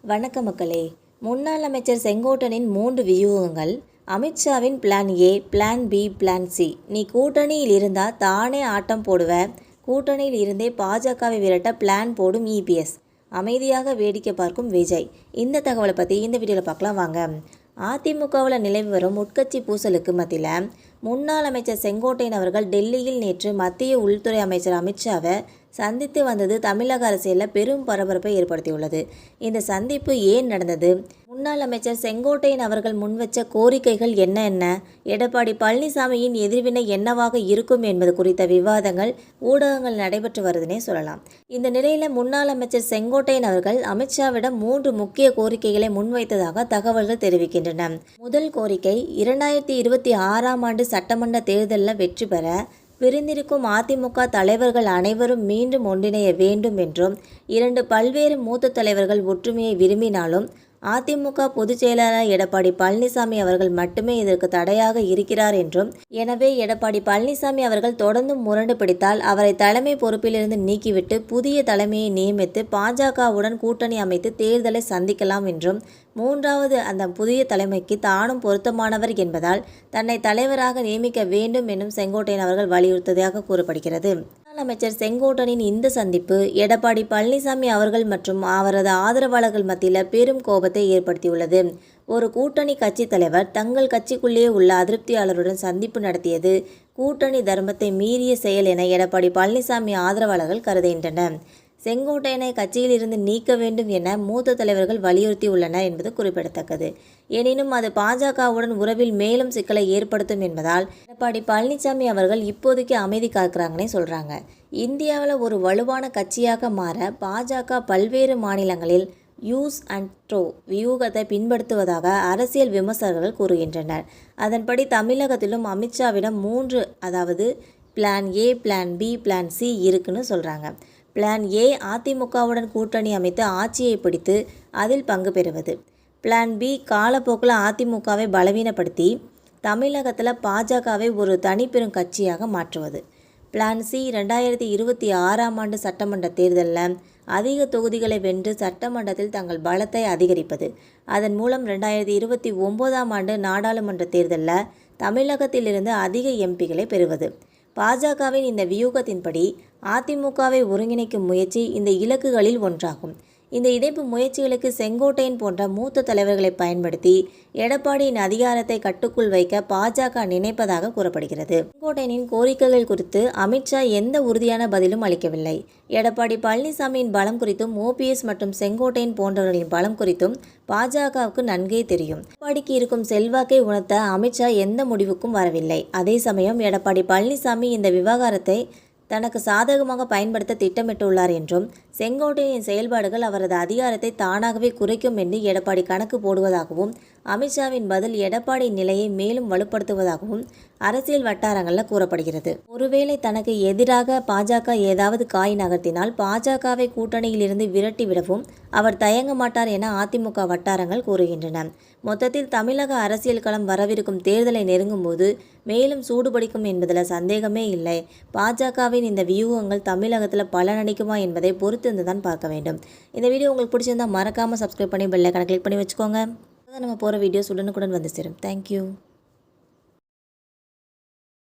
வணக்கம் மக்களே. முன்னாள் அமைச்சர் செங்கோட்டனின் 3 வியூகங்கள். அமித்ஷாவின் plan A, plan B, plan C. நீ கூட்டணியில் இருந்தா தானே ஆட்டம் போடுவ, கூட்டணியில் இருந்தே பாஜகவை விரட்ட பிளான் போடும் இபிஎஸ். அமைதியாக வேடிக்கை பார்க்கும் விஜய். இந்த தகவலை பற்றி இந்த வீடியோவில் பார்க்கலாம் வாங்க. அதிமுகவில் நிலவி வரும் உட்கட்சி பூசலுக்கு மத்தியில் முன்னாள் அமைச்சர் செங்கோட்டையன் அவர்கள் டெல்லியில் நேற்று மத்திய உள்துறை அமைச்சர் அமித்ஷாவை சந்தித்து வந்தது தமிழக அரசியலில் பெரும் பரபரப்பை ஏற்படுத்தியுள்ளது. இந்த சந்திப்பு ஏன் நடந்தது? முன்னாள் அமைச்சர் செங்கோட்டையன் அவர்கள் முன்வச்ச கோரிக்கைகள் என்ன? எடப்பாடி பழனிசாமியின் எதிர்வினை என்னவாக இருக்கும் என்பது குறித்த விவாதங்கள் ஊடகங்கள் நடைபெற்று வருதுன்னே சொல்லலாம். இந்த நிலையில் முன்னாள் அமைச்சர் செங்கோட்டையன் அவர்கள் அமித்ஷாவிடம் 3 முக்கிய கோரிக்கைகளை முன்வைத்ததாக தகவல்கள் தெரிவிக்கின்றன. முதல் கோரிக்கை, 2026ஆம் ஆண்டு சட்டமன்ற தேர்தலில் வெற்றி பெற பிரிந்திருக்கும் அதிமுக தலைவர்கள் அனைவரும் மீண்டும் ஒன்றிணைய வேண்டும் என்றும், 2 பல்வேறு மூத்த தலைவர்கள் ஒற்றுமையை விரும்பினாலும் அதிமுக பொதுச் செயலாளர் எடப்பாடி பழனிசாமி அவர்கள் மட்டுமே இதற்கு தடையாக இருக்கிறார் என்றும், எனவே எடப்பாடி பழனிசாமி அவர்கள் தொடர்ந்து முரண்டு பிடித்தால் அவரை தலைமை பொறுப்பிலிருந்து நீக்கிவிட்டு புதிய தலைமையை நியமித்து பாஜகவுடன் கூட்டணி அமைத்து தேர்தலை சந்திக்கலாம் என்றும், 3வது அந்த புதிய தலைமைக்கு தானும் பொருத்தமானவர் என்பதால் தன்னை தலைவராக நியமிக்க வேண்டும் என்றும் செங்கோட்டையன் அவர்கள் வலியுறுத்ததாக கூறப்படுகிறது. அமைச்சர் செங்கோட்டனின் இந்த சந்திப்பு எடப்பாடி பழனிசாமி அவர்கள் மற்றும் அவரது ஆதரவாளர்கள் மத்தியில் பெரும் கோபத்தை ஏற்படுத்தியுள்ளது. ஒரு கூட்டணி கட்சி தலைவர் தங்கள் கட்சிக்குள்ளேயே உள்ள அதிருப்தியாளருடன் சந்திப்பு நடத்தியது கூட்டணி தர்மத்தை மீறிய செயல் என எடப்பாடி பழனிசாமி ஆதரவாளர்கள் கருதுகின்றனர். செங்கோட்டையனை கட்சியில் இருந்து நீக்க வேண்டும் என மூத்த தலைவர்கள் வலியுறுத்தியுள்ளனர் என்பது குறிப்பிடத்தக்கது. எனினும் அது பாஜகவுடன் உறவில் மேலும் சிக்கலை ஏற்படுத்தும் என்பதால் எடப்பாடி பழனிசாமி அவர்கள் இப்போதைக்கு அமைதி காக்கிறாங்கன்னே சொல்கிறாங்க. இந்தியாவில் ஒரு வலுவான கட்சியாக மாற பாஜக பல்வேறு மாநிலங்களில் யூஸ் அண்ட் த்ரோ வியூகத்தை பின்படுத்துவதாக அரசியல் விமர்சகர்கள் கூறுகின்றனர். அதன்படி தமிழகத்திலும் அமித்ஷாவிடம் 3, அதாவது plan A, plan B, plan C இருக்குன்னு சொல்கிறாங்க. பிளான் ஏ, அதிமுகவுடன் கூட்டணி அமைத்து ஆட்சியை பிடித்து அதில் பங்கு பெறுவது. பிளான் பி, காலப்போக்கில் அதிமுகவை பலவீனப்படுத்தி தமிழகத்தில் பாஜகவை ஒரு தனிப்பெரும் கட்சியாக மாற்றுவது. பிளான் சி, 2026ஆம் ஆண்டு சட்டமன்ற தேர்தலில் அதிக தொகுதிகளை வென்று சட்டமன்றத்தில் தங்கள் பலத்தை அதிகரிப்பது. அதன் மூலம் 2029ஆம் ஆண்டு நாடாளுமன்ற தேர்தலில் தமிழகத்திலிருந்து அதிக எம்பிகளை பெறுவது. பாஜகவின் இந்த வியூகத்தின்படி அதிமுகவை ஒருங்கிணைக்கும் முயற்சி இந்த இலக்குகளில் ஒன்றாகும். இந்த இணைப்பு முயற்சிகளுக்கு செங்கோட்டையன் போன்ற மூத்த தலைவர்களை பயன்படுத்தி எடப்பாடியின் அதிகாரத்தை கட்டுக்குள் வைக்க பாஜக நினைப்பதாக கூறப்படுகிறது. செங்கோட்டையனின் கோரிக்கைகள் குறித்து அமித்ஷா எந்த உறுதியான பதிலும் அளிக்கவில்லை. எடப்பாடி பழனிசாமியின் பலம் குறித்தும் ஓபிஎஸ் மற்றும் செங்கோட்டையன் போன்றவர்களின் பலம் குறித்தும் பாஜகவுக்கு நன்கே தெரியும். எடப்பாடிக்கு இருக்கும் செல்வாக்கை உணர்த்த அமித்ஷா எந்த முடிவுக்கும் வரவில்லை. அதே சமயம் எடப்பாடி பழனிசாமி இந்த விவகாரத்தை தனக்கு சாதகமாக பயன்படுத்த திட்டமிட்டுள்ளார் என்றும், செங்கோட்டையனின் செயல்பாடுகள் அவரது அதிகாரத்தை தானாகவே குறைக்கும் என்று எடப்பாடி கணக்கு போடுவதாகவும், அமித்ஷாவின் பதில் எடப்பாடியின் நிலையை மேலும் வலுப்படுத்துவதாகவும் அரசியல் வட்டாரங்களில் கூறப்படுகிறது. ஒருவேளை தனக்கு எதிராக பாஜக ஏதாவது காய் நகர்த்தினால் பாஜகவை கூட்டணியில் இருந்து விரட்டி விடவும் அவர் தயங்க மாட்டார் என அதிமுக வட்டாரங்கள் கூறுகின்றன. மொத்தத்தில் தமிழக அரசியல் களம் வரவிருக்கும் தேர்தலை நெருங்கும் போது மேலும் சூடுபிடிக்கும் என்பதில் சந்தேகமே இல்லை. பாஜகவின் இந்த வியூகங்கள் தமிழகத்தில் பலனளிக்குமா என்பதை பொறுத்திருந்து தான் பார்க்க வேண்டும். இந்த வீடியோ உங்களுக்கு பிடிச்சிருந்தால் மறக்காமல் சப்ஸ்கிரைப் பண்ணி பெல் ஐகானை கிளிக் பண்ணி வச்சுக்கோங்க. நம்ம போகிற வீடியோஸ் உடனுக்குடன் வந்து சேரும். தேங்க்யூ.